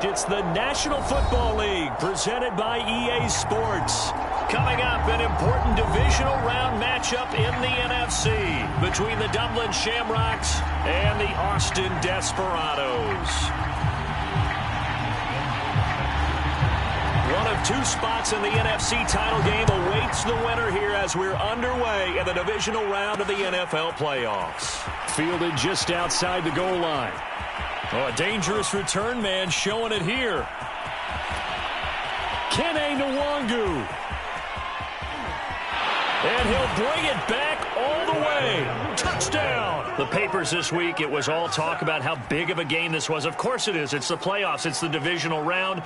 It's the National Football League presented by EA Sports. Coming up, an important divisional round matchup in the NFC between the Dublin Shamrocks and the Austin Desperados. One of two spots in the NFC title game awaits the winner here as we're underway in the divisional round of the NFL playoffs. Fielded just outside the goal line. Oh, a dangerous return man showing it here. Kene Nwangu. And he'll bring it back all the way. Touchdown. The papers this week, it was all talk about how big of a game this was. Of course it is. It's the playoffs. It's the divisional round.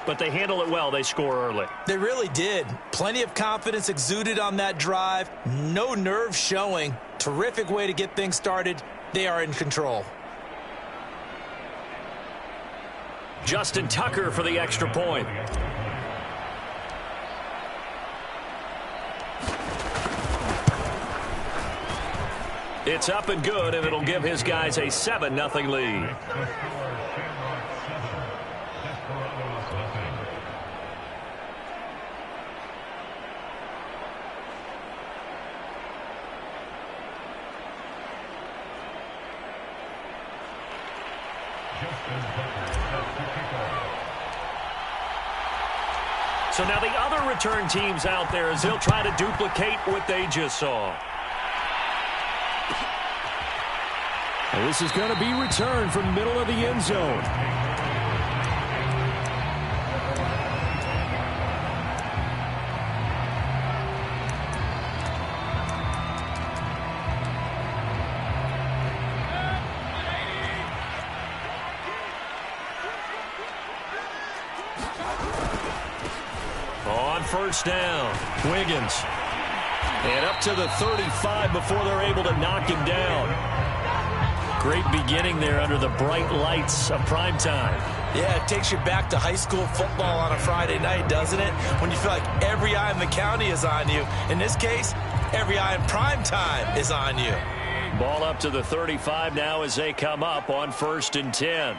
But they handle it well. They score early. They really did. Plenty of confidence exuded on that drive. No nerve showing. Terrific way to get things started. They are in control. Justin Tucker for the extra point. It's up and good, and it'll give his guys a 7-0 lead. So now the other return teams out there as they'll try to duplicate what they just saw. And this is going to be returned from middle of the end zone. On first down, Wiggins. And up to the 35 before they're able to knock him down. Great beginning there under the bright lights of primetime. Yeah, it takes you back to high school football on a Friday night, doesn't it? When you feel like every eye in the county is on you. In this case, every eye in primetime is on you. Ball up to the 35 now as they come up on 1st and 10.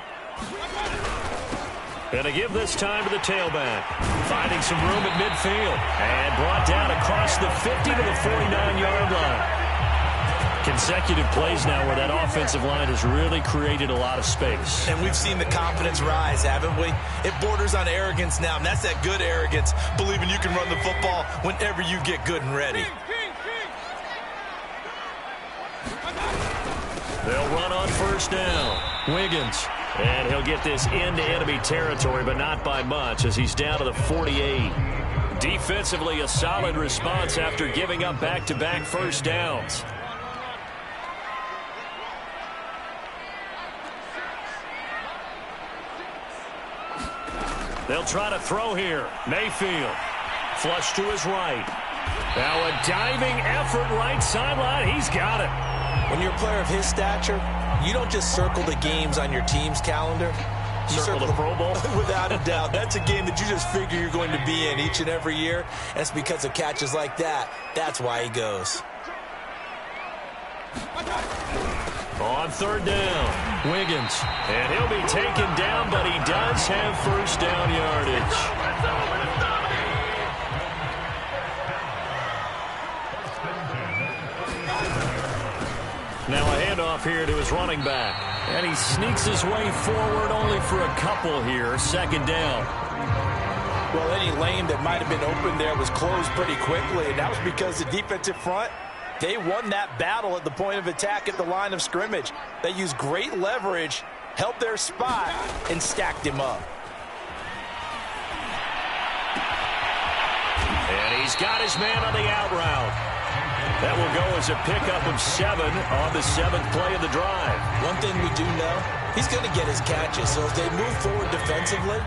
Going to give this time to the tailback. Finding some room at midfield. And brought down across the 50 to the 49-yard line. Consecutive plays now where that offensive line has really created a lot of space. And we've seen the confidence rise, haven't we? It borders on arrogance now, and that's that good arrogance, believing you can run the football whenever you get good and ready. They'll run on first down. Wiggins. And he'll get this into enemy territory, but not by much as he's down to the 48. Defensively, a solid response after giving up back-to-back first downs. They'll try to throw here. Mayfield. Flush to his right. Now a diving effort right sideline. He's got it. When you're a player of his stature, you don't just circle the games on your team's calendar. You circle the Pro Bowl? Without a doubt. That's a game that you just figure you're going to be in each and every year. And it's because of catches like that. That's why he goes. On third down, Wiggins. And he'll be taken down, but he does have first down yardage. Now a handoff here to his running back. And he sneaks his way forward only for a couple here. Second down. Well, any lane that might have been open there was closed pretty quickly, and that was because the defensive front, they won that battle at the point of attack at the line of scrimmage. They used great leverage, held their spot, and stacked him up. And he's got his man on the out route. That will go as a pickup of 7 on the 7th play of the drive. One thing we do know, he's going to get his catches. So as they move forward defensively,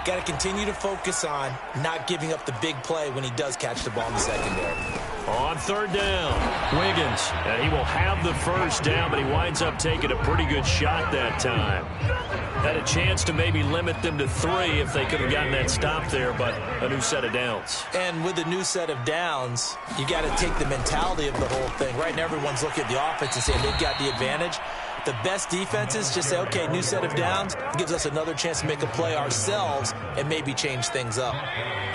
got to continue to focus on not giving up the big play when he does catch the ball in the secondary. On third down, Wiggins. And he will have the first down, but he winds up taking a pretty good shot that time. Had a chance to maybe limit them to 3 if they could have gotten that stop there, but a new set of downs. And with a new set of downs, you got to take the mentality of the whole thing. Right now, everyone's looking at the offense and saying they've got the advantage. The best defenses just say, okay, new set of downs, gives us another chance to make a play ourselves and maybe change things up.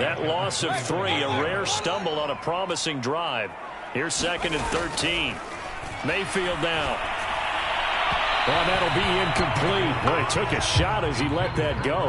That loss of 3, a rare stumble on a promising drive. Here's 2nd and 13. Mayfield now. Well, that'll be incomplete. Well, he took a shot as he let that go.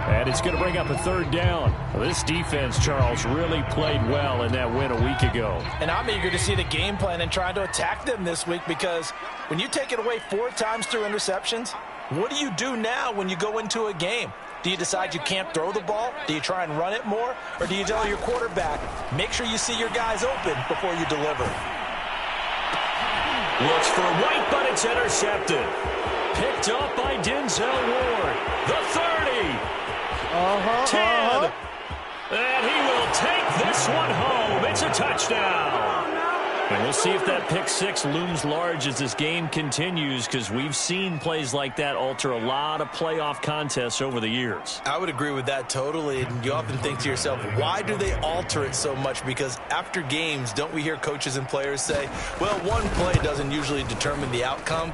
And it's going to bring up a 3rd down. Well, this defense, Charles, really played well in that win a week ago. And I'm eager to see the game plan and trying to attack them this week, because when you take it away 4 times through interceptions, what do you do now when you go into a game? Do you decide you can't throw the ball? Do you try and run it more? Or do you tell your quarterback, make sure you see your guys open before you deliver? Looks for White, but it's intercepted. Picked up by Denzel Ward. The 30. 10. And he will take this one home. It's a touchdown. And we'll see if that pick 6 looms large as this game continues, because we've seen plays like that alter a lot of playoff contests over the years. I would agree with that totally. And you often think to yourself, why do they alter it so much? Because after games, don't we hear coaches and players say, well, one play doesn't usually determine the outcome?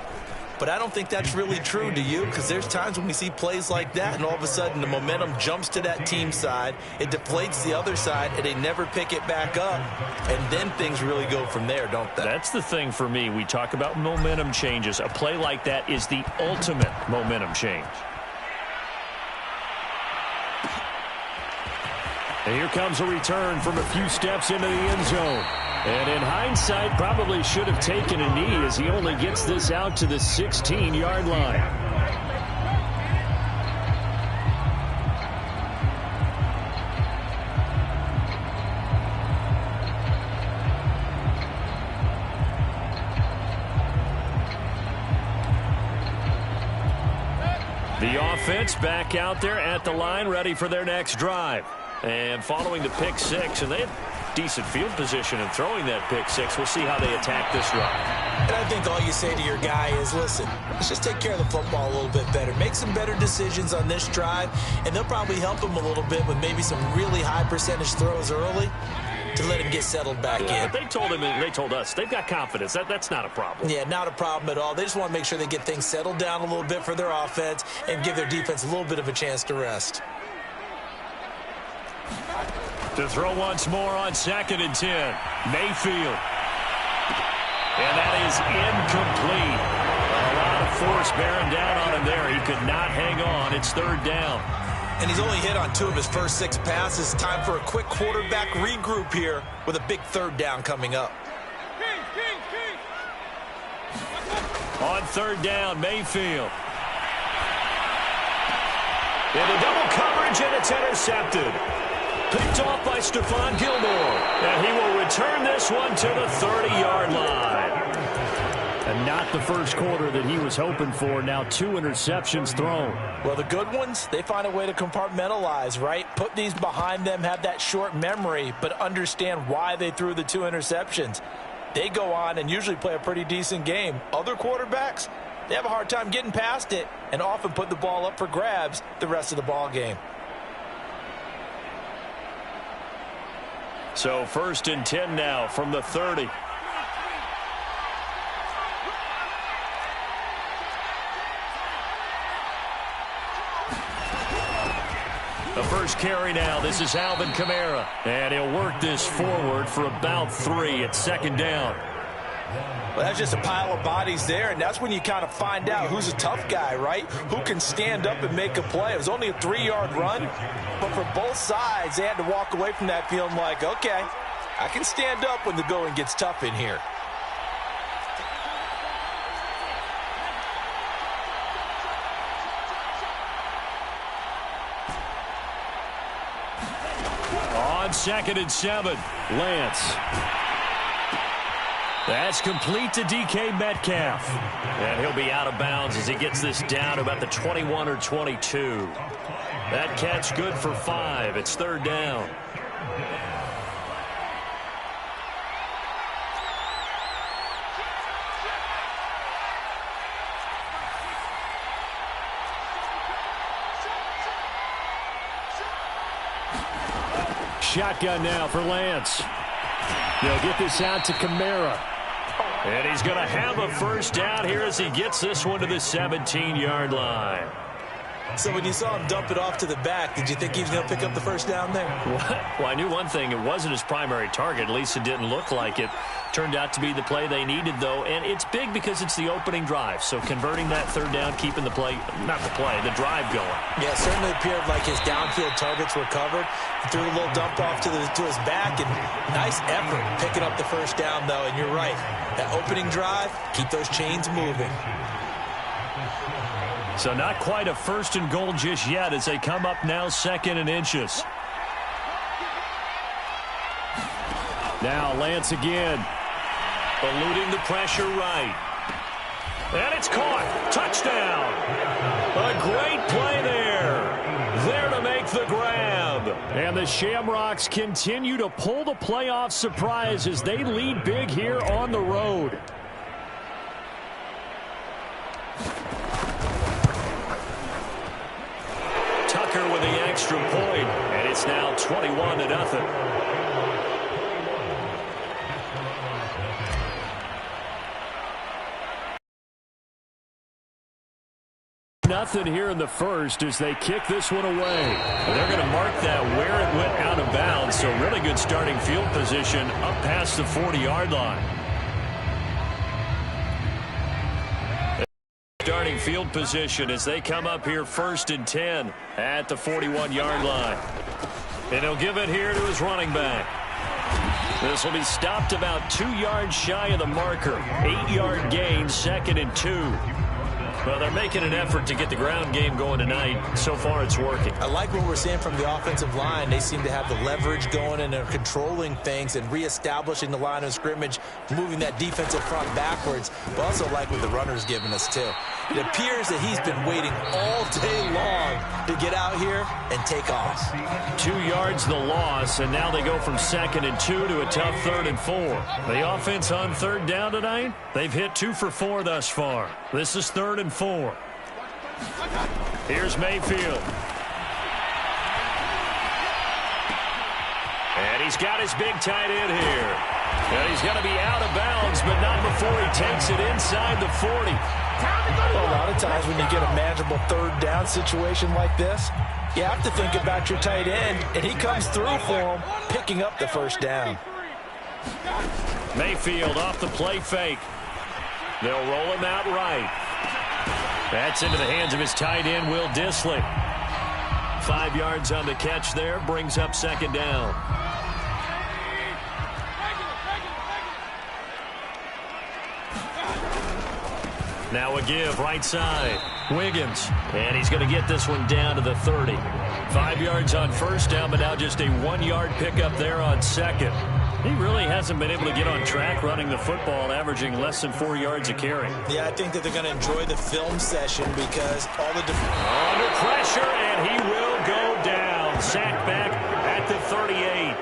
But I don't think that's really true, do you? Because there's times when we see plays like that, and all of a sudden the momentum jumps to that team side, it deflates the other side, and they never pick it back up, and then things really go from there, don't they? That's the thing for me. We talk about momentum changes. A play like that is the ultimate momentum change. And here comes a return from a few steps into the end zone. And in hindsight, probably should have taken a knee, as he only gets this out to the 16-yard line. The offense back out there at the line, ready for their next drive. And following the pick 6, and they have decent field position in throwing that pick 6. We'll see how they attack this drive. And I think all you say to your guy is, listen, let's just take care of the football a little bit better. Make some better decisions on this drive, and they'll probably help him a little bit with maybe some really high percentage throws early to let him get settled back in. But they told him, and they told us, they've got confidence. That's not a problem. Yeah, not a problem at all. They just want to make sure they get things settled down a little bit for their offense and give their defense a little bit of a chance to rest. To throw once more on 2nd and 10. Mayfield. And that is incomplete. A lot of force bearing down on him there. He could not hang on. It's 3rd down. And he's only hit on 2 of his first 6 passes. Time for a quick quarterback regroup here with a big 3rd down coming up. On 3rd down, Mayfield. Into double coverage, and it's intercepted. Picked off by Stephon Gilmore. And he will return this one to the 30-yard line. And not the first quarter that he was hoping for. Now 2 interceptions thrown. Well, the good ones, they find a way to compartmentalize, right? Put these behind them, have that short memory, but understand why they threw the 2 interceptions. They go on and usually play a pretty decent game. Other quarterbacks, they have a hard time getting past it and often put the ball up for grabs the rest of the ball game. So 1st and 10 now from the 30. The first carry now. This is Alvin Kamara. And he'll work this forward for about 3 at 2nd down. Well, that's just a pile of bodies there, and that's when you kind of find out who's a tough guy, right? Who can stand up and make a play. It was only a 3-yard run, but for both sides, they had to walk away from that feeling like, okay, I can stand up when the going gets tough in here. On 2nd and 7, Lance. That's complete to DK Metcalf. And he'll be out of bounds as he gets this down to about the 21 or 22. That catch good for 5. It's 3rd down. Shotgun now for Lance. They'll get this out to Kamara. And he's going to have a first down here as he gets this one to the 17-yard line. So when you saw him dump it off to the back, did you think he was going to pick up the first down there? Well, I knew one thing. It wasn't his primary target. At least it didn't look like it. Turned out to be the play they needed, though. And it's big because it's the opening drive. So converting that third down, keeping the play, not the play, the drive going. Yeah, it certainly appeared like his downfield targets were covered. He threw a little dump off to his back, and nice effort picking up the first down, though. And you're right. That opening drive, keep those chains moving. So not quite a first and goal just yet as they come up now 2nd and inches. Now Lance again. Eluding the pressure right. And it's caught. Touchdown. A great play there. There to make the grab. And the Shamrocks continue to pull the playoff surprise as they lead big here on the road. Tucker with the extra point, and it's now 21-0. Nothing here in the first as they kick this one away. They're going to mark that where it went out of bounds, so really good starting field position up past the 40-yard line. Starting field position as they come up here 1st and 10 at the 41-yard line. And he'll give it here to his running back. This will be stopped about 2 yards shy of the marker. 8-yard gain, 2nd and 2. Well, they're making an effort to get the ground game going tonight. So far, it's working. I like what we're seeing from the offensive line. They seem to have the leverage going and they're controlling things and reestablishing the line of scrimmage, moving that defensive front backwards. But also like what the runner's giving us, too. It appears that he's been waiting all day long to get out here and take off. 2 yards the loss, and now they go from 2nd and 2 to a tough 3rd and 4. The offense on 3rd down tonight, they've hit 2 for 4 thus far. This is 3rd and 4. Here's Mayfield. And he's got his big tight end here. And he's going to be out of bounds, but not before he takes it inside the 40. Well, a lot of times when you get a manageable 3rd down situation like this, you have to think about your tight end, and he comes through for him, picking up the first down. Mayfield off the play fake. They'll roll him out right. That's into the hands of his tight end, Will Dissly. 5 yards on the catch there, brings up 2nd down. Now a give, right side. Wiggins. And he's going to get this one down to the 30. 5 yards on 1st down, but now just a 1-yard pickup there on 2nd. He really hasn't been able to get on track running the football, averaging less than 4 yards a carry. Yeah, I think that they're going to enjoy the film session because all the... Under pressure, and he will go down. Sacked back at the 38.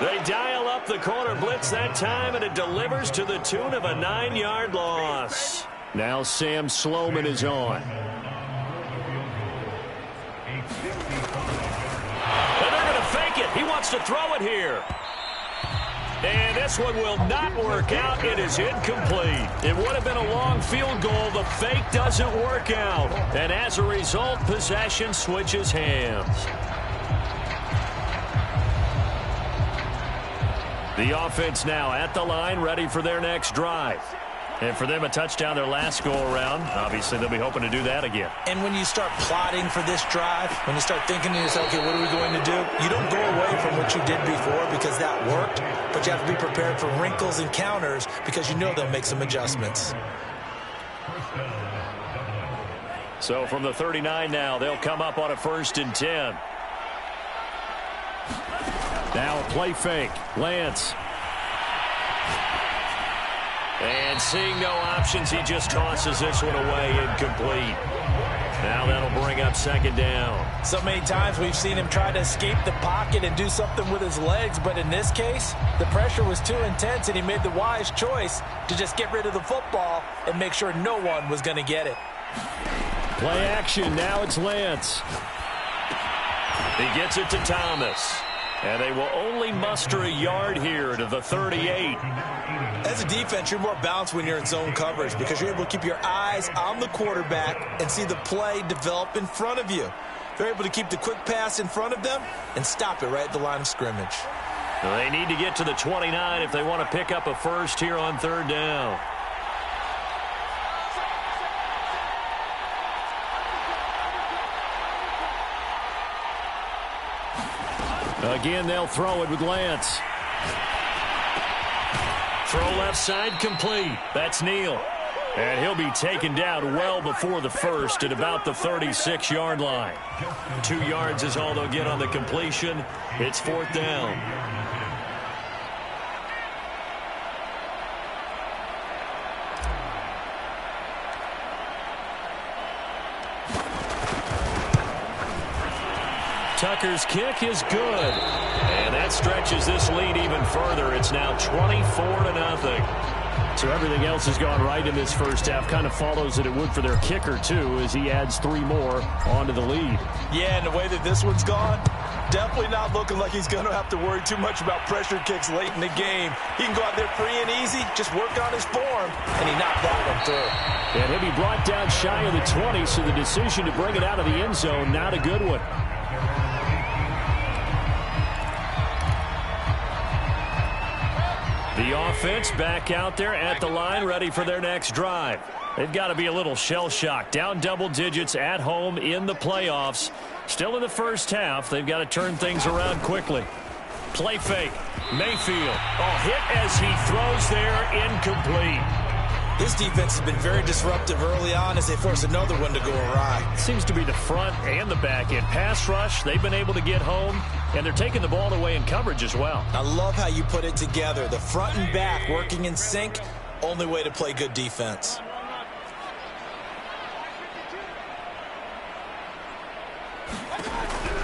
They dial up the corner blitz that time, and it delivers to the tune of a 9-yard loss. Now Sam Sloman is on. And they're going to fake it. He wants to throw it here. And this one will not work out. It is incomplete. It would have been a long field goal. The fake doesn't work out. And as a result, possession switches hands. The offense now at the line, ready for their next drive. And for them, a touchdown their last go-around. Obviously, they'll be hoping to do that again. And when you start plotting for this drive, when you start thinking to yourself, okay, what are we going to do? You don't go away from what you did before because that worked, but you have to be prepared for wrinkles and counters because you know they'll make some adjustments. So from the 39 now, they'll come up on a 1st and 10. Now a play fake. Lance. And seeing no options, he just tosses this one away, incomplete. Now that'll bring up 2nd down. So many times we've seen him try to escape the pocket and do something with his legs, but in this case, the pressure was too intense and he made the wise choice to just get rid of the football and make sure no one was going to get it. Play action, now it's Lance. He gets it to Thomas. And they will only muster a yard here to the 38. As a defense, you're more balanced when you're in zone coverage because you're able to keep your eyes on the quarterback and see the play develop in front of you. They're able to keep the quick pass in front of them and stop it right at the line of scrimmage. They need to get to the 29 if they want to pick up a first here on third down. Again, they'll throw it with Lance. Throw left side complete. That's Neal. And he'll be taken down well before the first at about the 36-yard line. 2 yards is all they'll get on the completion. It's fourth down. Tucker's kick is good. And that stretches this lead even further. It's now 24-0. So everything else has gone right in this first half. Kind of follows that it would for their kicker, too, as he adds 3 more onto the lead. Yeah, and the way that this one's gone, definitely not looking like he's going to have to worry too much about pressure kicks late in the game. He can go out there free and easy, just work on his form, and he knocked that one through. And he'll be brought down shy of the 20, so the decision to bring it out of the end zone, not a good one. The offense back out there at the line, ready for their next drive. They've got to be a little shell-shocked. Down double digits at home in the playoffs. Still in the first half. They've got to turn things around quickly. Play fake. Mayfield. Oh, hit as he throws there. Incomplete. This defense has been very disruptive early on as they force another one to go awry. Seems to be the front and the back end. Pass rush, they've been able to get home, and they're taking the ball away in coverage as well. I love how you put it together. The front and back working in sync, only way to play good defense.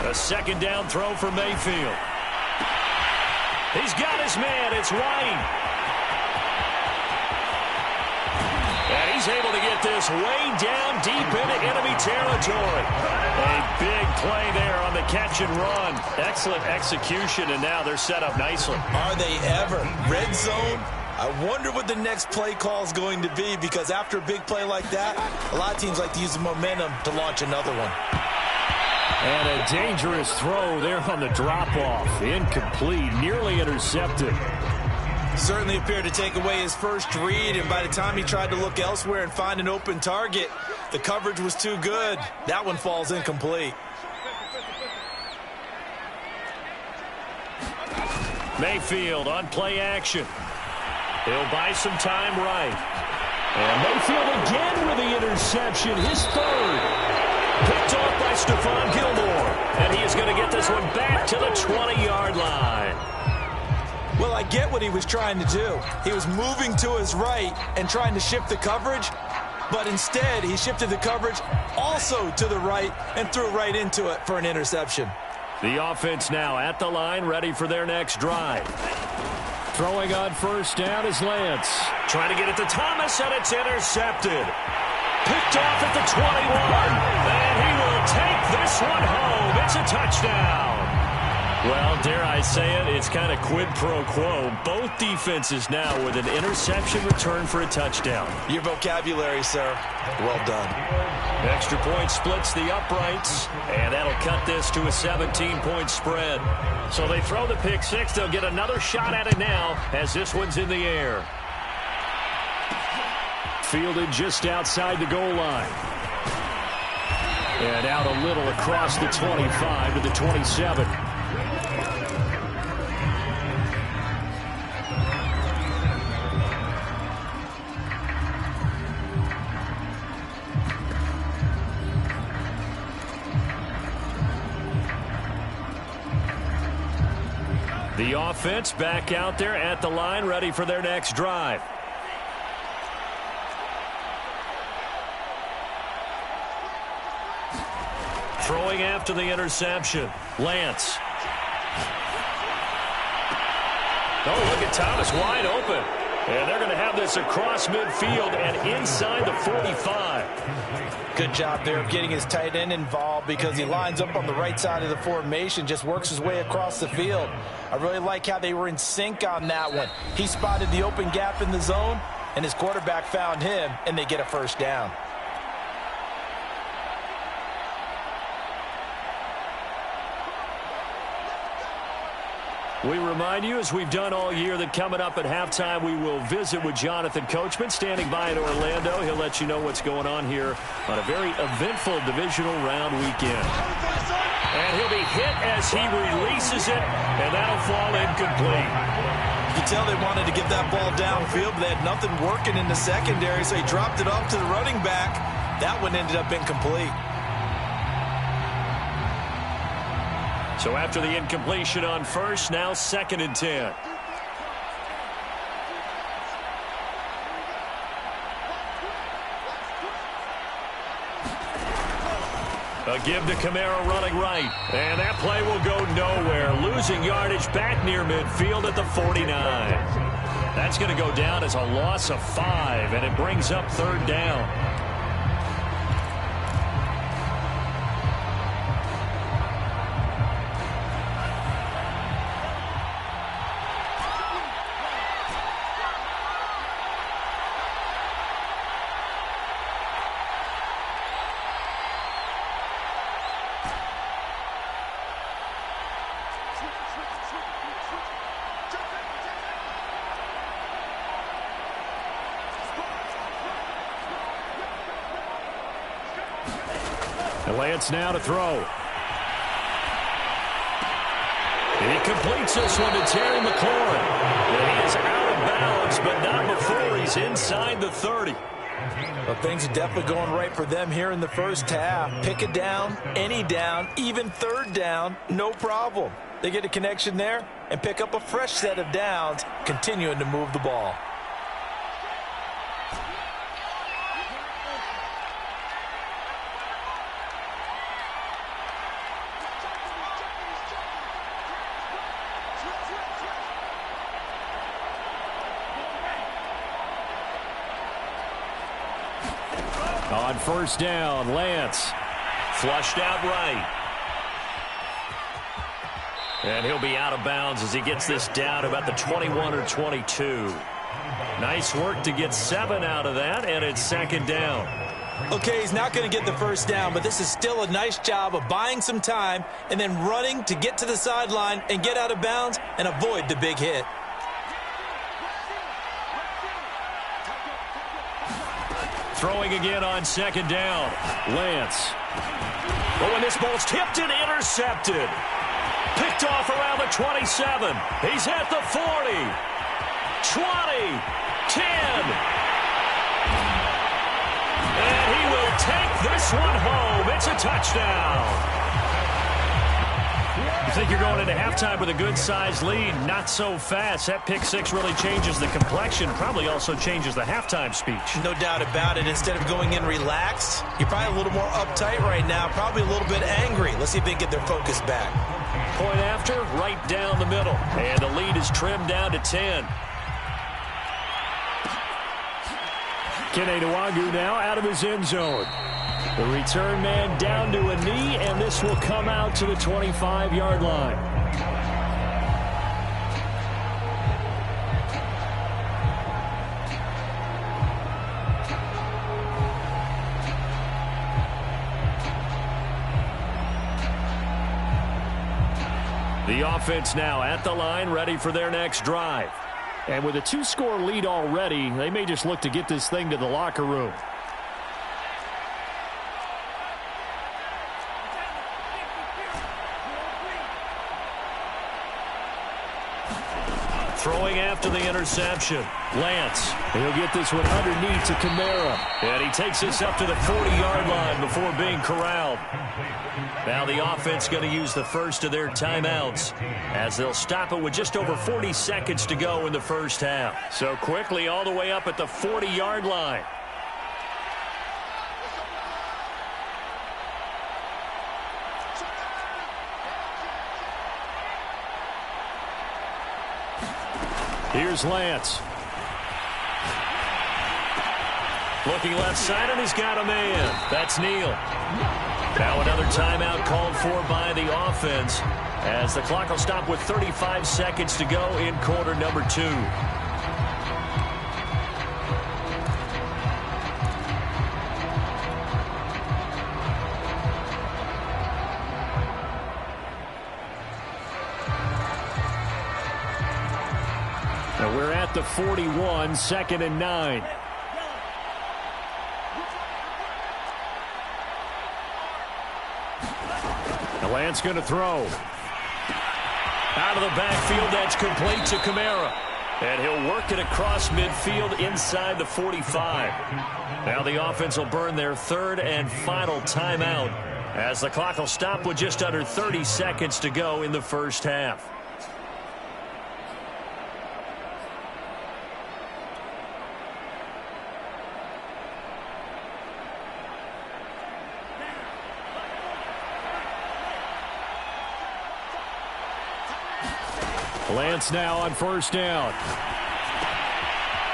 A second down throw for Mayfield. He's got his man. It's White. And he's able to get this way down deep into enemy territory. A big play there on the catch and run. Excellent execution, and now they're set up nicely. Are they ever? Red zone? I wonder what the next play call is going to be, because after a big play like that, a lot of teams like to use the momentum to launch another one. And a dangerous throw there on the drop-off. Incomplete, nearly intercepted. Certainly appeared to take away his first read, and by the time he tried to look elsewhere and find an open target, the coverage was too good. That one falls incomplete. Mayfield on play action. He'll buy some time right. And Mayfield again with the interception, his third. Picked off by Stephon Gilmore. And he is going to get this one back to the 20-yard line. Well, I get what he was trying to do. He was moving to his right and trying to shift the coverage, but instead he shifted the coverage also to the right and threw right into it for an interception. The offense now at the line, ready for their next drive. Throwing on first down is Lance. Trying to get it to Thomas, and it's intercepted. Picked off at the 21, and he will take this one home. It's a touchdown. Well, dare I say it, it's kind of quid pro quo. Both defenses now with an interception return for a touchdown. Your vocabulary, sir. Well done. Extra point splits the uprights, and that'll cut this to a 17-point spread. So they throw the pick six. They'll get another shot at it now as this one's in the air. Fielded just outside the goal line. And out a little across the 25 to the 27. The offense back out there at the line, ready for their next drive. Throwing after the interception, Lance. Oh, look at Thomas wide open. And they're going to have this across midfield and inside the 45. Good job there of getting his tight end involved because he lines up on the right side of the formation, just works his way across the field. I really like how they were in sync on that one. He spotted the open gap in the zone, and his quarterback found him, and they get a first down. We remind you, as we've done all year, that coming up at halftime, we will visit with Jonathan Coachman, standing by in Orlando. He'll let you know what's going on here on a very eventful divisional round weekend. And he'll be hit as he releases it, and that'll fall incomplete. You can tell they wanted to get that ball downfield, but they had nothing working in the secondary, so he dropped it off to the running back. That one ended up incomplete. So after the incompletion on first, now 2nd and 10. A give to Kamara running right. And that play will go nowhere. Losing yardage back near midfield at the 49. That's going to go down as a loss of 5, and it brings up 3rd down. Lance now to throw. And he completes this one to Terry McLaurin. And he is out of bounds, but not before he's inside the 30. Well, things are definitely going right for them here in the first half. Pick a down, any down, even 3rd down, no problem. They get a connection there and pick up a fresh set of downs, continuing to move the ball. On first down, Lance flushed out right. And he'll be out of bounds as he gets this down about the 21 or 22. Nice work to get 7 out of that, and it's 2nd down. Okay, he's not going to get the first down, but this is still a nice job of buying some time and then running to get to the sideline and get out of bounds and avoid the big hit. Throwing again on 2nd down. Lance. Oh, and this ball's tipped and intercepted. Picked off around the 27. He's at the 40. 20. 10. And he will take this one home. It's a touchdown. You think you're going into halftime with a good-sized lead? Not so fast. That pick six really changes the complexion, probably also changes the halftime speech. No doubt about it. Instead of going in relaxed, you're probably a little more uptight right now, probably a little bit angry. Let's see if they can get their focus back. Point after, right down the middle. And the lead is trimmed down to 10. Kene Nwangwu now out of his end zone. The return man down to a knee, and this will come out to the 25-yard line. The offense now at the line, ready for their next drive. And with a 2-score lead already, they may just look to get this thing to the locker room. Throwing after the interception. Lance. He'll get this one underneath to Kamara. And he takes this up to the 40-yard line before being corralled. Now the offense going to use the first of their timeouts as they'll stop it with just over 40 seconds to go in the first half. So quickly all the way up at the 40-yard line. Here's Lance. Looking left side, and he's got a man. That's Neal. Now another timeout called for by the offense as the clock will stop with 35 seconds to go in quarter number 2. Now we're at the 41, 2nd and 9. Lance going to throw. Out of the backfield, that's complete to Kamara. And he'll work it across midfield inside the 45. Now the offense will burn their 3rd and final timeout as the clock will stop with just under 30 seconds to go in the first half. Lance now on 1st down.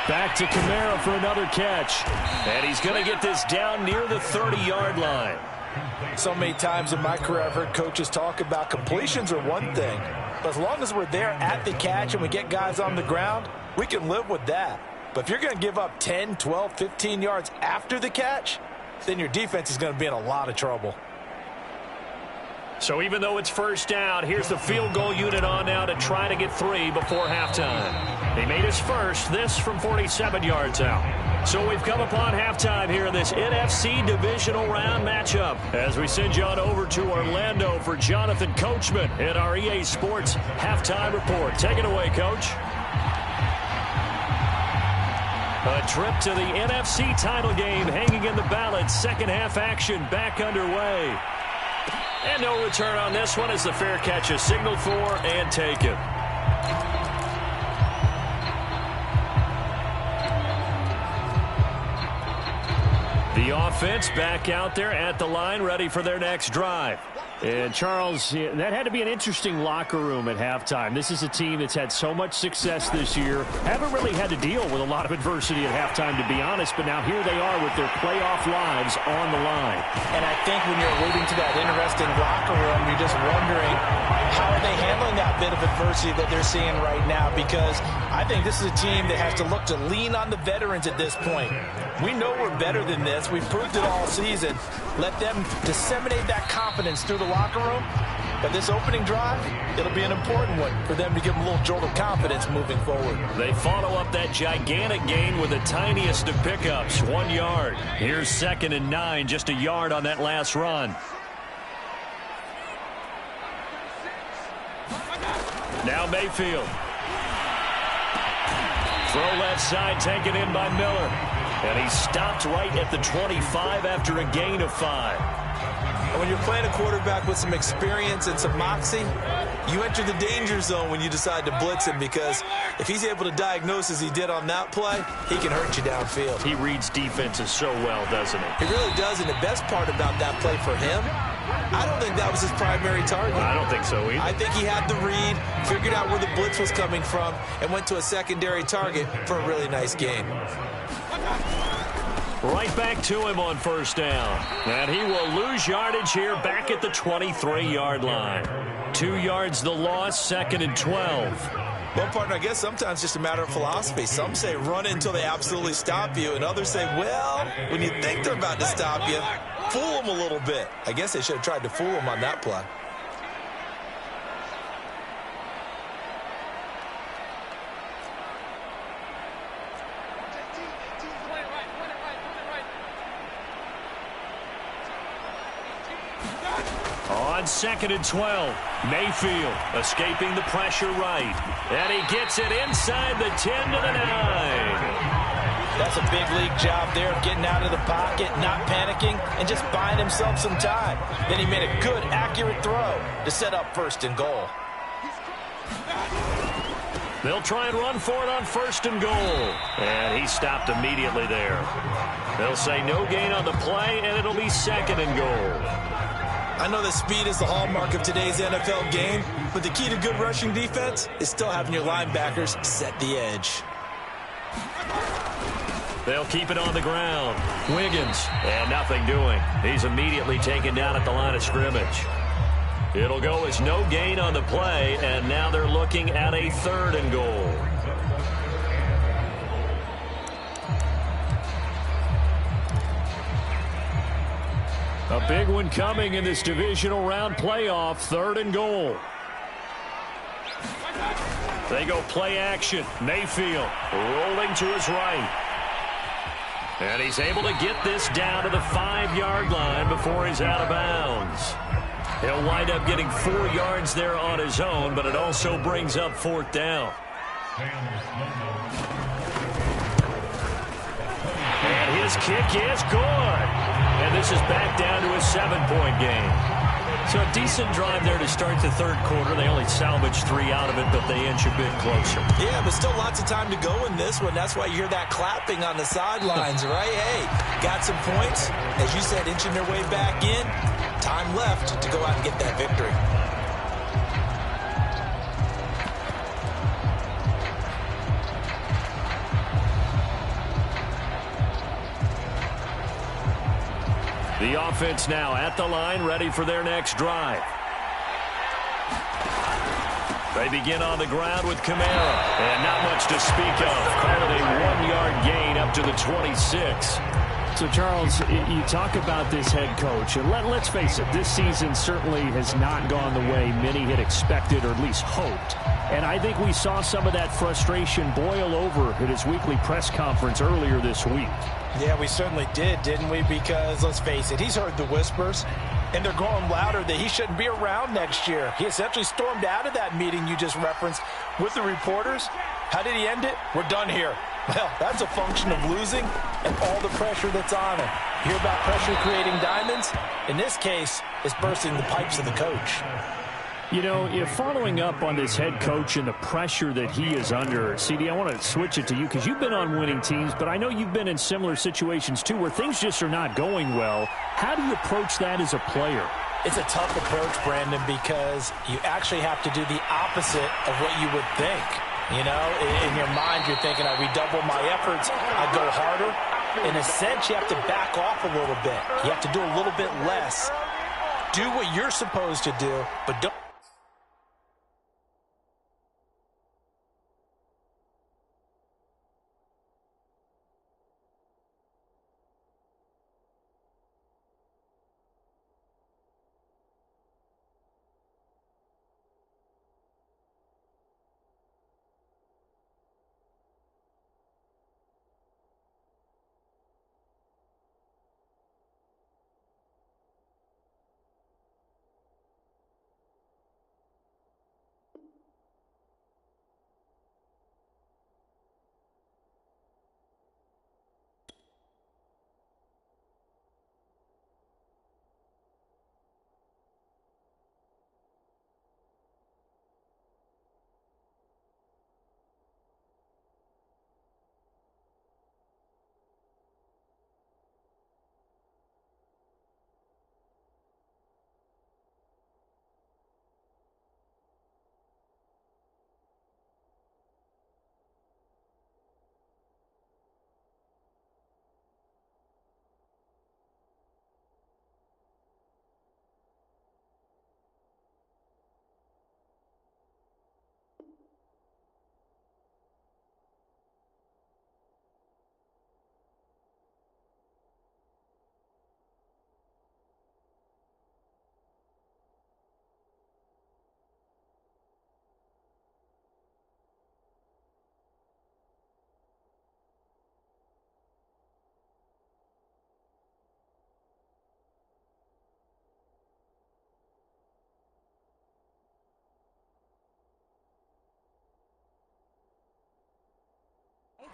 Back to Kamara for another catch. And he's going to get this down near the 30-yard line. So many times in my career I've heard coaches talk about completions are one thing. But as long as we're there at the catch and we get guys on the ground, we can live with that. But if you're going to give up 10, 12, 15 yards after the catch, then your defense is going to be in a lot of trouble. So even though it's 1st down, here's the field goal unit on now to try to get 3 before halftime. He made his first, this from 47 yards out. So we've come upon halftime here in this NFC divisional round matchup as we send you on over to Orlando for Jonathan Coachman in our EA Sports Halftime Report. Take it away, Coach. A trip to the NFC title game hanging in the balance. Second half action back underway. And no return on this one as the fair catch is signaled for and taken. The offense back out there at the line, ready for their next drive. And, Charles, that had to be an interesting locker room at halftime. This is a team that's had so much success this year. Haven't really had to deal with a lot of adversity at halftime, to be honest, but now here they are with their playoff lives on the line. And I think when you're alluding to that interesting locker room, you're just wondering how are they handling that bit of adversity that they're seeing right now, because I think this is a team that has to look to lean on the veterans at this point. We know we're better than this. We've proved it all season. Let them disseminate that confidence through the locker room. But this opening drive, it'll be an important one for them to give them a little jolt of confidence moving forward. They follow up that gigantic gain with the tiniest of pickups, 1 yard. Here's 2nd and 9, just a yard on that last run. Now Mayfield. Throw left side, taken in by Miller. And he stopped right at the 25 after a gain of 5. When you're playing a quarterback with some experience and some moxie, you enter the danger zone when you decide to blitz him, because if he's able to diagnose as he did on that play, he can hurt you downfield. He reads defenses so well, doesn't he? He really does, and the best part about that play for him, I don't think that was his primary target. I don't think so either. I think he had the read, figured out where the blitz was coming from, and went to a secondary target for a really nice gain. Right back to him on 1st down. And he will lose yardage here back at the 23-yard line. 2 yards the loss, 2nd and 12. Well, partner, I guess sometimes it's just a matter of philosophy. Some say run until they absolutely stop you, and others say, well, when you think they're about to stop you, fool them a little bit. I guess they should have tried to fool him on that play. On 2nd and 12, Mayfield escaping the pressure right. And he gets it inside the 10 to the 9. That's a big league job there of getting out of the pocket, not panicking, and just buying himself some time. Then he made a good, accurate throw to set up 1st and goal. They'll try and run for it on 1st and goal. And he stopped immediately there. They'll say no gain on the play, and it'll be 2nd and goal. I know that speed is the hallmark of today's NFL game, but the key to good rushing defense is still having your linebackers set the edge. They'll keep it on the ground. Wiggins, and nothing doing. He's immediately taken down at the line of scrimmage. It'll go as no gain on the play, and now they're looking at a 3rd and goal. A big one coming in this divisional round playoff, 3rd and goal. They go play action. Mayfield rolling to his right. And he's able to get this down to the 5-yard line before he's out of bounds. He'll wind up getting 4 yards there on his own, but it also brings up 4th down. And his kick is good. And this is back down to a 7-point game. So a decent drive there to start the 3rd quarter. They only salvaged 3 out of it, but they inch a bit closer. Yeah, but still lots of time to go in this one. That's why you hear that clapping on the sidelines, right? Hey, got some points. As you said, inching their way back in. Time left to go out and get that victory. The offense now at the line, ready for their next drive. They begin on the ground with Kamara. And not much to speak of. Call it a 1-yard gain up to the 26. So, Charles, you talk about this head coach, and let's face it, this season certainly has not gone the way many had expected or at least hoped. And I think we saw some of that frustration boil over at his weekly press conference earlier this week. Yeah, we certainly did, didn't we? Because, let's face it, he's heard the whispers, and they're growing louder that he shouldn't be around next year. He essentially stormed out of that meeting you just referenced with the reporters. How did he end it? We're done here. Well, that's a function of losing and all the pressure that's on him. You hear about pressure creating diamonds? In this case, it's bursting the pipes of the coach. You know, following up on this head coach and the pressure that he is under, CD, I want to switch it to you because you've been on winning teams, but I know you've been in similar situations too where things just are not going well. How do you approach that as a player? It's a tough approach, Brandon, because you actually have to do the opposite of what you would think. You know, in your mind, you're thinking, I redouble my efforts, I go harder. In a sense, you have to back off a little bit. You have to do a little bit less. Do what you're supposed to do, but don't.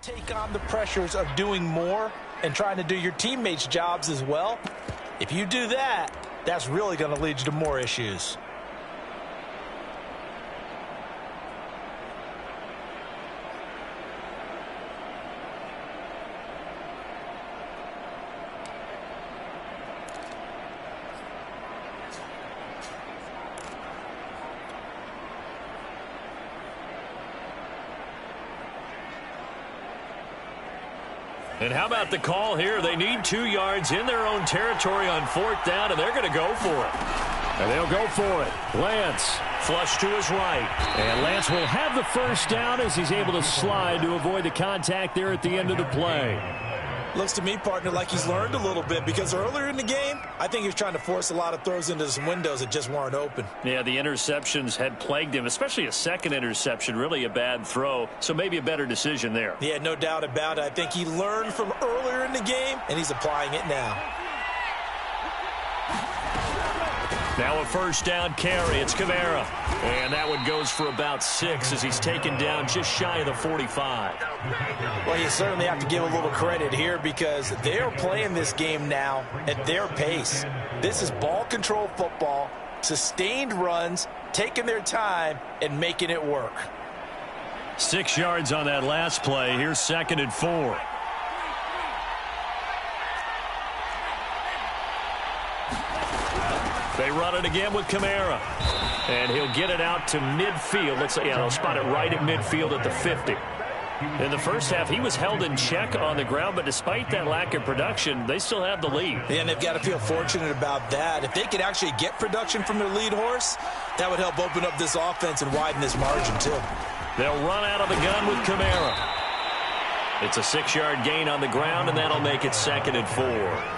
Take on the pressures of doing more and trying to do your teammates' jobs as well. If you do that, that's really going to lead you to more issues. And how about the call here? They need 2 yards in their own territory on 4th down, and they're going to go for it. And they'll go for it. Lance. Flush to his right. And Lance will have the first down as he's able to slide to avoid the contact there at the end of the play. Looks to me, partner, like he's learned a little bit because earlier in the game, I think he was trying to force a lot of throws into some windows that just weren't open. Yeah, the interceptions had plagued him, especially a second interception, really a bad throw. So maybe a better decision there. Yeah, no doubt about it. I think he learned from earlier in the game, and he's applying it now. Now a first down carry. It's Kamara. And that one goes for about 6 as he's taken down just shy of the 45. Well, you certainly have to give a little credit here because they're playing this game now at their pace. This is ball control football, sustained runs, taking their time, and making it work. 6 yards on that last play. Here's 2nd and 4. They run it again with Kamara. And he'll get it out to midfield. They'll spot it right at midfield at the 50. In the first half, he was held in check on the ground, but despite that lack of production, they still have the lead. Yeah, and they've got to feel fortunate about that. If they could actually get production from their lead horse, that would help open up this offense and widen this margin, too. They'll run out of the gun with Kamara. It's a 6-yard gain on the ground, and that'll make it 2nd and 4.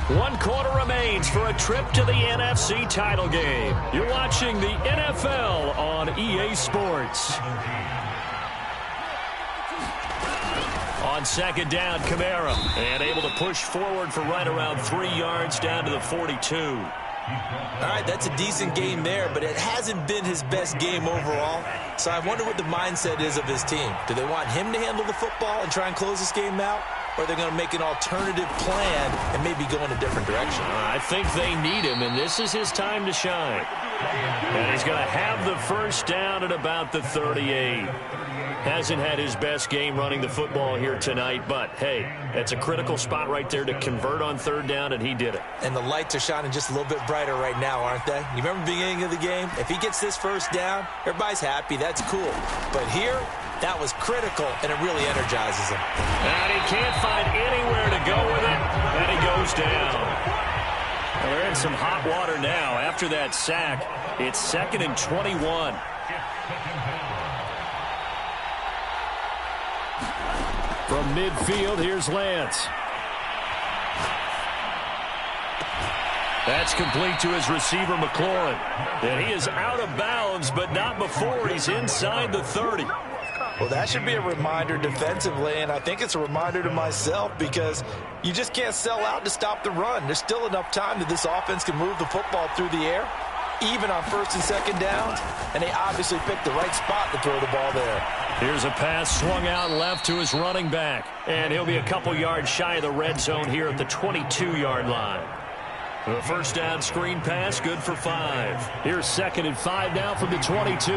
One quarter remains for a trip to the NFC title game. You're watching the NFL on EA Sports. On 2nd down, Kamara. And able to push forward for right around 3 yards down to the 42. All right, that's a decent game there, but it hasn't been his best game overall. So I wonder what the mindset is of his team. Do they want him to handle the football and try and close this game out? Or are they going to make an alternative plan and maybe go in a different direction? I think they need him, and this is his time to shine. And he's going to have the first down at about the 38. Hasn't had his best game running the football here tonight, but, hey, that's a critical spot right there to convert on 3rd down, and he did it. And the lights are shining just a little bit brighter right now, aren't they? You remember the beginning of the game? If he gets this first down, everybody's happy. That's cool. But here, that was critical, and it really energizes him. And he can't find anywhere to go with it, and he goes down. Well, they're in some hot water now. After that sack, it's 2nd and 21. From midfield, here's Lance. That's complete to his receiver, McLaurin. And he is out of bounds, but not before he's inside the 30. Well, that should be a reminder defensively, and I think it's a reminder to myself because you just can't sell out to stop the run. There's still enough time that this offense can move the football through the air, even on 1st and 2nd downs, and they obviously picked the right spot to throw the ball there. Here's a pass swung out left to his running back, and he'll be a couple yards shy of the red zone here at the 22-yard line. The first down screen pass, good for 5. Here's 2nd and 5 now from the 22.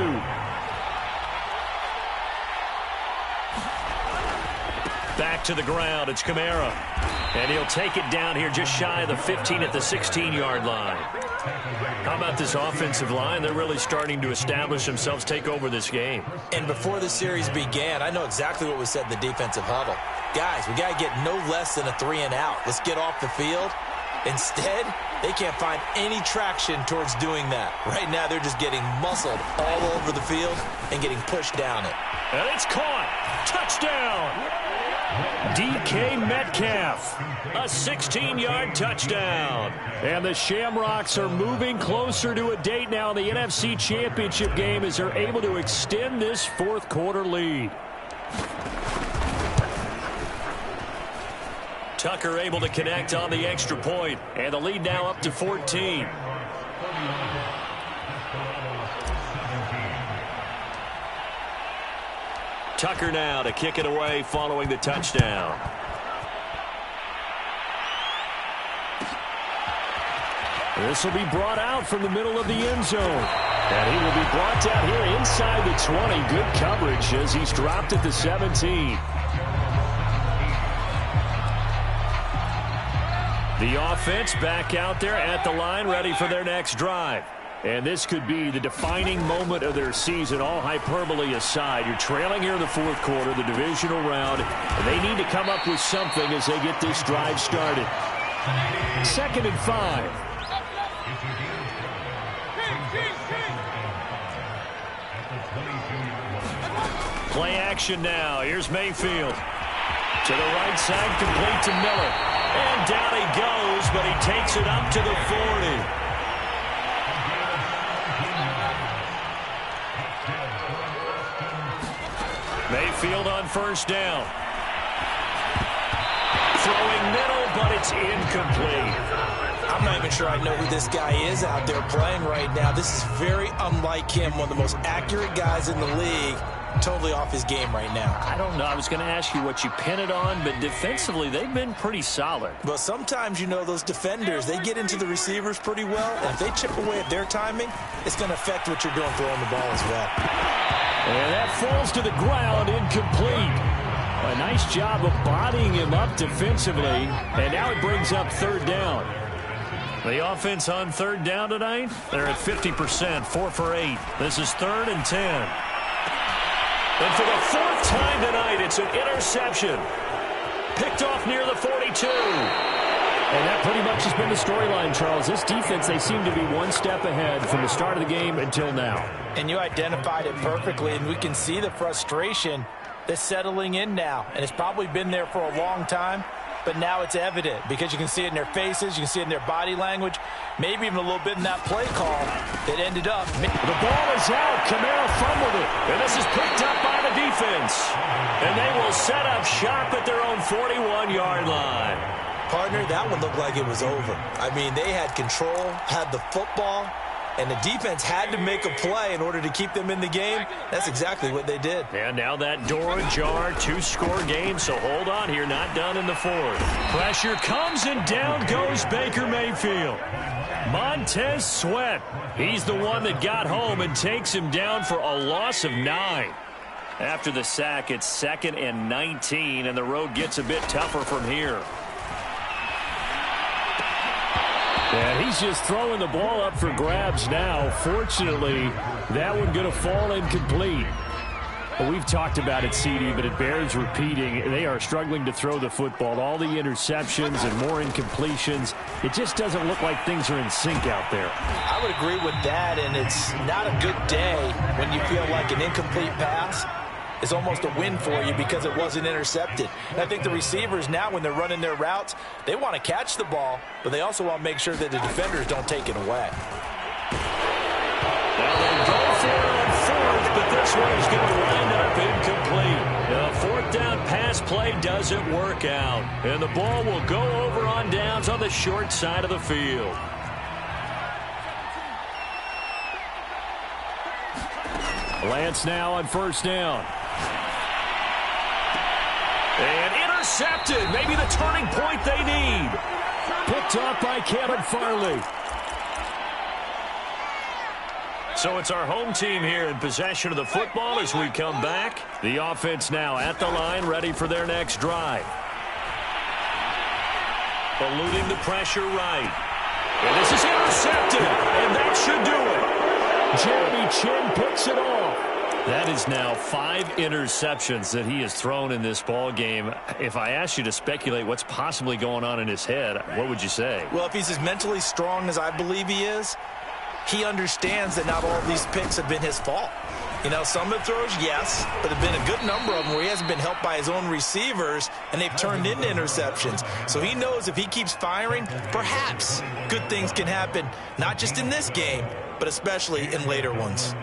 Back to the ground, it's Kamara. And he'll take it down here just shy of the 15 at the 16-yard line. How about this offensive line? They're really starting to establish themselves, take over this game. And before the series began, I know exactly what was said in the defensive huddle. Guys, we got to get no less than a 3-and-out. Let's get off the field. Instead, they can't find any traction towards doing that. Right now, they're just getting muscled all over the field and getting pushed down it. And it's caught. Touchdown. DK Metcalf, a 16-yard touchdown. And the Shamrocks are moving closer to a date now in the NFC Championship game as they're able to extend this 4th quarter lead. Tucker able to connect on the extra point, and the lead now up to 14. Tucker now to kick it away following the touchdown. This will be brought out from the middle of the end zone. And he will be brought down here inside the 20. Good coverage as he's dropped at the 17. The offense back out there at the line, ready for their next drive. And this could be the defining moment of their season, all hyperbole aside. You're trailing here in the fourth quarter, the divisional round, and they need to come up with something as they get this drive started. 2nd and 5. Play action now. Here's Mayfield. To the right side, complete to Miller. And down he goes, but he takes it up to the 40. Mayfield on first down. Throwing middle, but it's incomplete. I'm not even sure I know who this guy is out there playing right now. This is very unlike him, one of the most accurate guys in the league. Totally off his game right now. I don't know. I was going to ask you what you pin it on, but defensively, they've been pretty solid. Well, sometimes, those defenders, they get into the receivers pretty well, and if they chip away at their timing, it's going to affect what you're doing throwing the ball as well. And that falls to the ground, incomplete. A nice job of bodying him up defensively, and now it brings up 3rd down. The offense on 3rd down tonight, they're at 50%, 4 for 8. This is 3rd and 10. And for the 4th time tonight, it's an interception. Picked off near the 42. And that pretty much has been the storyline, Charles. This defense, they seem to be one step ahead from the start of the game until now. And you identified it perfectly, and we can see the frustration that's settling in now. And it's probably been there for a long time, but now it's evident because you can see it in their faces, you can see it in their body language, maybe even a little bit in that play call that ended up. The ball is out. Kamara fumbled it. And this is picked up by the defense. And they will set up shop at their own 41-yard line. Partner, that one looked like it was over. I mean, they had control, had the football, and the defense had to make a play in order to keep them in the game. That's exactly what they did. And now that door ajar, 2-score game, so hold on here, not done in the 4th. Pressure comes and down goes Baker Mayfield. Montez Sweat, he's the one that got home and takes him down for a loss of 9. After the sack, it's 2nd and 19, and the road gets a bit tougher from here. And he's just throwing the ball up for grabs now. Fortunately, that one going to fall incomplete. Well, we've talked about it, CD, but it bears repeating. They are struggling to throw the football. All the interceptions and more incompletions. It just doesn't look like things are in sync out there. I would agree with that, and it's not a good day when you feel like an incomplete pass is almost a win for you because it wasn't intercepted. And I think the receivers now, when they're running their routes, they want to catch the ball, but they also want to make sure that the defenders don't take it away. Now they go for it on 4th, but this one is going to wind up incomplete. The 4th down pass play doesn't work out, and the ball will go over on downs on the short side of the field. Lance now on first down. And intercepted. Maybe the turning point they need. Picked off by Kevin Farley. So it's our home team here in possession of the football as we come back. The offense now at the line, ready for their next drive. Eluding the pressure right. And this is intercepted. And that should do it. Jeremy Chinn picks it off. That is now 5 interceptions that he has thrown in this ball game. If I asked you to speculate what's possibly going on in his head, what would you say? Well, if he's as mentally strong as I believe he is, he understands that not all of these picks have been his fault. Some of the throws, yes, but there have been a good number of them where he hasn't been helped by his own receivers, and they've turned into interceptions. So he knows if he keeps firing, perhaps good things can happen, not just in this game, but especially in later ones.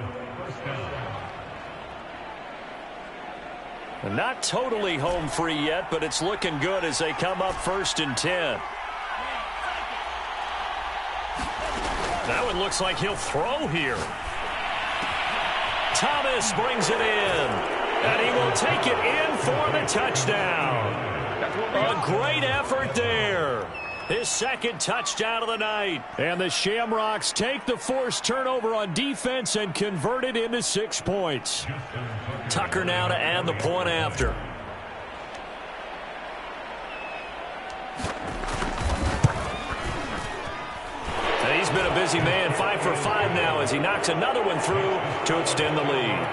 Not totally home free yet, but it's looking good as they come up 1st and 10. That one looks like he'll throw here. Thomas brings it in, and he will take it in for the touchdown. A great effort there. his second touchdown of the night. And the Shamrocks take the forced turnover on defense and convert it into 6 points. Tucker now to add the point after. And he's been a busy man, 5 for 5 now as he knocks another one through to extend the lead.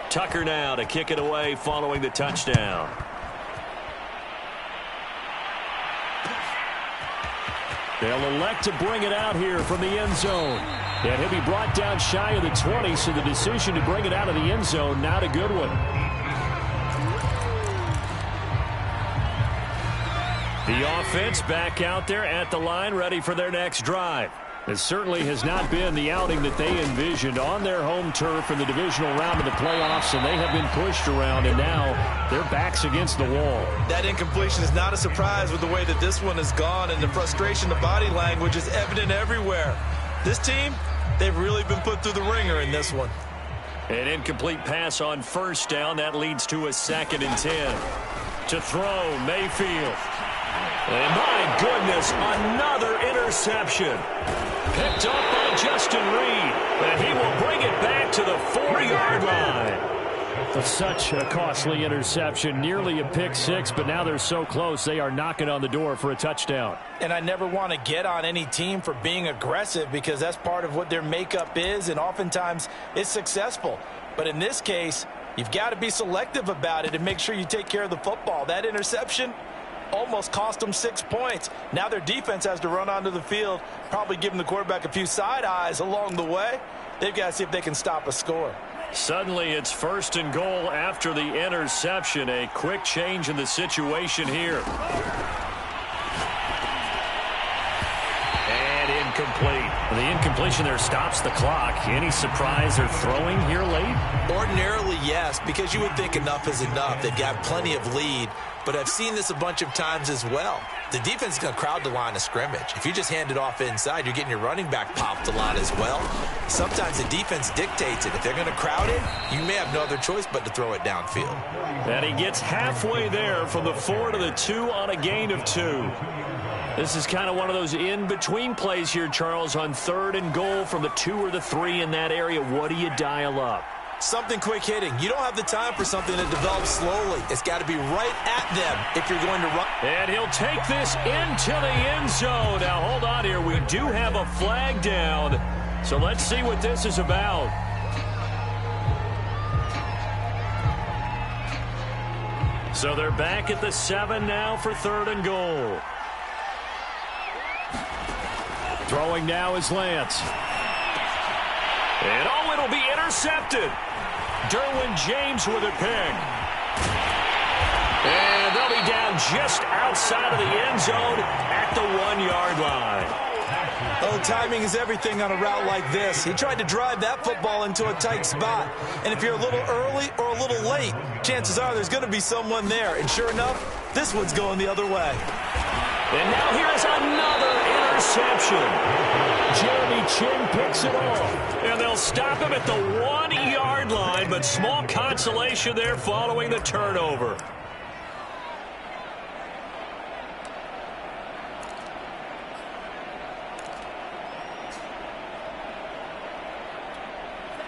Tucker now to kick it away following the touchdown. They'll elect to bring it out here from the end zone. And he'll be brought down shy of the 20, so the decision to bring it out of the end zone, not a good one. The offense back out there at the line, ready for their next drive. It certainly has not been the outing that they envisioned on their home turf in the divisional round of the playoffs, and they have been pushed around, and now their backs against the wall. That incompletion is not a surprise with the way that this one has gone, and the frustration, the body language is evident everywhere. This team, they've really been put through the ringer in this one. An incomplete pass on first down. That leads to a 2nd and 10. To throw, Mayfield. And my goodness, another interception. Picked up by Justin Reed. And he will bring it back to the 4-yard line. Such a costly interception, nearly a pick six, but now they're so close they are knocking on the door for a touchdown. And I never want to get on any team for being aggressive because that's part of what their makeup is, and oftentimes it's successful. But in this case, you've got to be selective about it and make sure you take care of the football. That interception almost cost them 6 points. Now their defense has to run onto the field, probably giving the quarterback a few side eyes along the way. They've got to see if they can stop a score. Suddenly it's 1st and goal after the interception. A quick change in the situation here. And incomplete. The incompletion there stops the clock. Any surprise they're throwing here late? Ordinarily, yes, because you would think enough is enough. They've got plenty of lead, but I've seen this a bunch of times as well. The defense is going to crowd the line of scrimmage. If you just hand it off inside, you're getting your running back popped a lot as well. Sometimes the defense dictates it. If they're going to crowd it, you may have no other choice but to throw it downfield. And he gets halfway there from the 4 to the 2 on a gain of 2. This is kind of one of those in-between plays here, Charles, on 3rd and goal from the 2 or the 3 in that area. What do you dial up? Something quick hitting. You don't have the time for something that develops slowly. It's got to be right at them if you're going to run. And he'll take this into the end zone. Now, hold on here. We do have a flag down. So let's see what this is about. So they're back at the 7 now for 3rd and goal. Throwing now is Lance. And oh, it'll be intercepted. Derwin James with a pick. And they'll be down just outside of the end zone at the 1-yard line. Oh, timing is everything on a route like this. He tried to drive that football into a tight spot. And if you're a little early or a little late, chances are there's going to be someone there. And sure enough, this one's going the other way. And now here's another interception. Jeremy Chinn picks it off. And they'll stop him at the 1-yard line, but small consolation there following the turnover.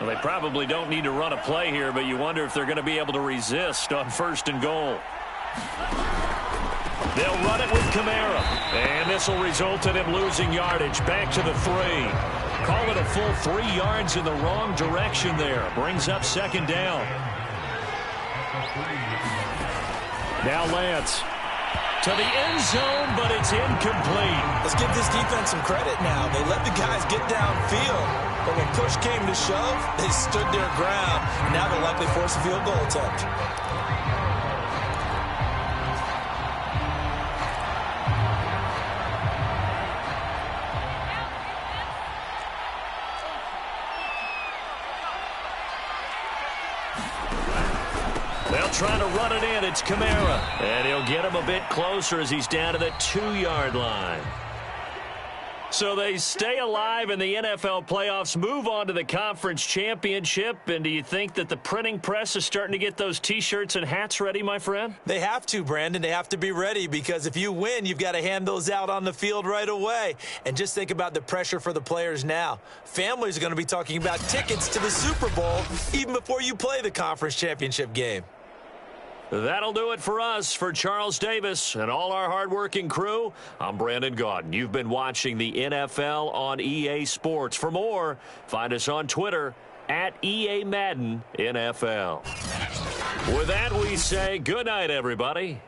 Well, they probably don't need to run a play here, but you wonder if they're going to be able to resist on 1st and goal. They'll run it with Kamara. And this will result in him losing yardage. Back to the 3. Call it a full 3 yards in the wrong direction there. Brings up 2nd down. Now Lance. To the end zone, but it's incomplete. Let's give this defense some credit now. They let the guys get downfield. But when push came to shove, they stood their ground. Now they'll likely force a field goal attempt. They'll try to run it in. It's Kamara. And he'll get him a bit closer as he's down to the 2-yard line. So they stay alive in the NFL playoffs, move on to the conference championship, and do you think that the printing press is starting to get those T-shirts and hats ready, my friend? They have to, Brandon. They have to be ready because if you win, you've got to hand those out on the field right away. And just think about the pressure for the players now. Families are going to be talking about tickets to the Super Bowl even before you play the conference championship game. That'll do it for us. For Charles Davis and all our hardworking crew, I'm Brandon Gaudin. You've been watching the NFL on EA Sports. For more, find us on Twitter at EA Madden NFL. With that, we say good night, everybody.